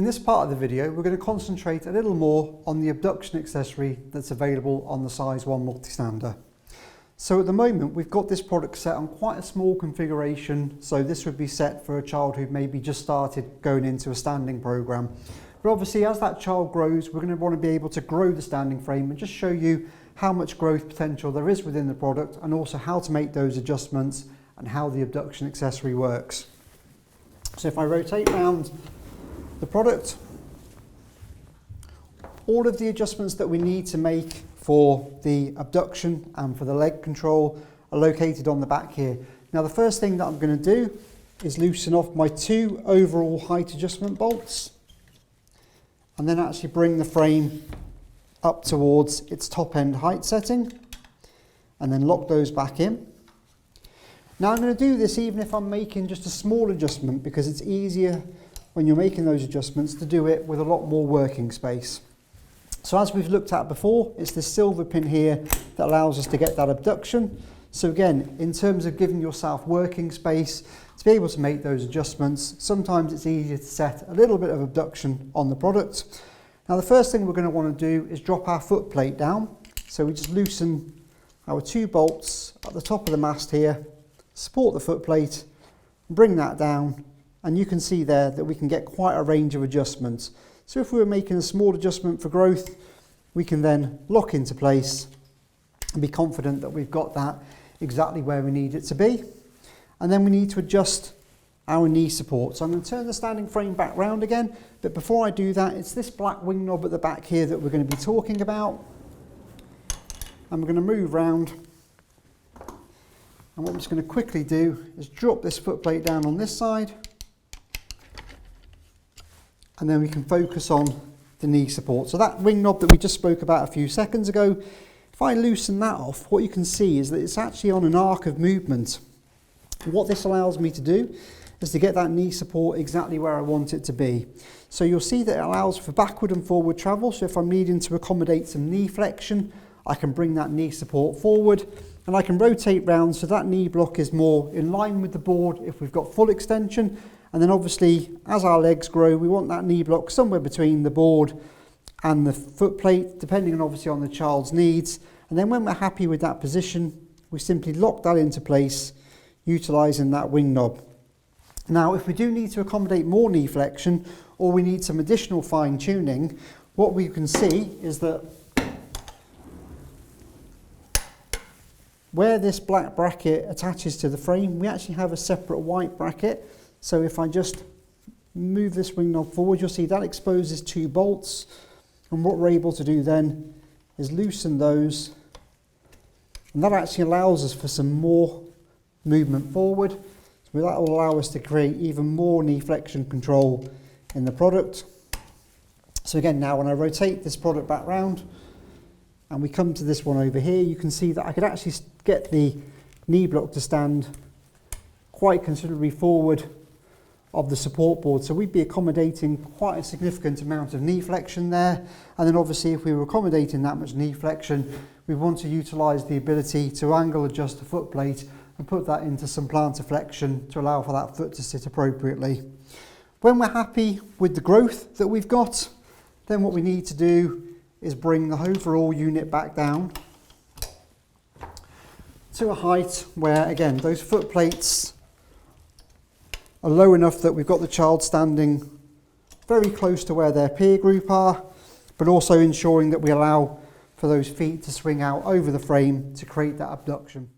In this part of the video, we're going to concentrate a little more on the abduction accessory that's available on the size 1 multistander. So at the moment, we've got this product set on quite a small configuration, so this would be set for a child who maybe just started going into a standing program. But obviously, as that child grows, we're going to want to be able to grow the standing frame and just show you how much growth potential there is within the product, and also how to make those adjustments and how the abduction accessory works. So if I rotate around the product, all of the adjustments that we need to make for the abduction and for the leg control are located on the back here. Now the first thing that I'm going to do is loosen off my 2 overall height adjustment bolts, and then actually bring the frame up towards its top end height setting, and then lock those back in. Now I'm going to do this even if I'm making just a small adjustment, because it's easier when you're making those adjustments to do it with a lot more working space. So as we've looked at before, it's this silver pin here that allows us to get that abduction. So again, in terms of giving yourself working space to be able to make those adjustments, sometimes it's easier to set a little bit of abduction on the product. Now the first thing we're going to want to do is drop our foot plate down. So we just loosen our 2 bolts at the top of the mast here, support the foot plate, bring that down, and you can see there that we can get quite a range of adjustments. So if we were making a small adjustment for growth, we can then lock into place and be confident that we've got that exactly where we need it to be. And then we need to adjust our knee support. So I'm going to turn the standing frame back round again, but before I do that, it's this black wing knob at the back here that we're going to be talking about. And we're going to move round. And what I'm just going to quickly do is drop this foot plate down on this side, and then we can focus on the knee support. So that wing knob that we just spoke about a few seconds ago, if I loosen that off, what you can see is that it's actually on an arc of movement. What this allows me to do is to get that knee support exactly where I want it to be. So you'll see that it allows for backward and forward travel. So if I'm needing to accommodate some knee flexion, I can bring that knee support forward, and I can rotate round so that knee block is more in line with the board if we've got full extension. And then obviously, as our legs grow, we want that knee block somewhere between the board and the foot plate, depending on obviously on the child's needs. And then when we're happy with that position, we simply lock that into place, utilising that wing knob. Now, if we do need to accommodate more knee flexion, or we need some additional fine tuning, what we can see is that where this black bracket attaches to the frame, we actually have a separate white bracket. So if I just move this wing knob forward, you'll see that exposes 2 bolts. And what we're able to do then is loosen those. And that actually allows us for some more movement forward. So that will allow us to create even more knee flexion control in the product. So again, now when I rotate this product back round and we come to this one over here, you can see that I could actually get the knee block to stand quite considerably forward of the support board. So we'd be accommodating quite a significant amount of knee flexion there. And then obviously if we were accommodating that much knee flexion, we want to utilise the ability to angle adjust the foot plate and put that into some plantar flexion to allow for that foot to sit appropriately. When we're happy with the growth that we've got, then what we need to do is bring the overall unit back down to a height where, again, those foot plates are low enough that we've got the child standing very close to where their peer group are, but also ensuring that we allow for those feet to swing out over the frame to create that abduction.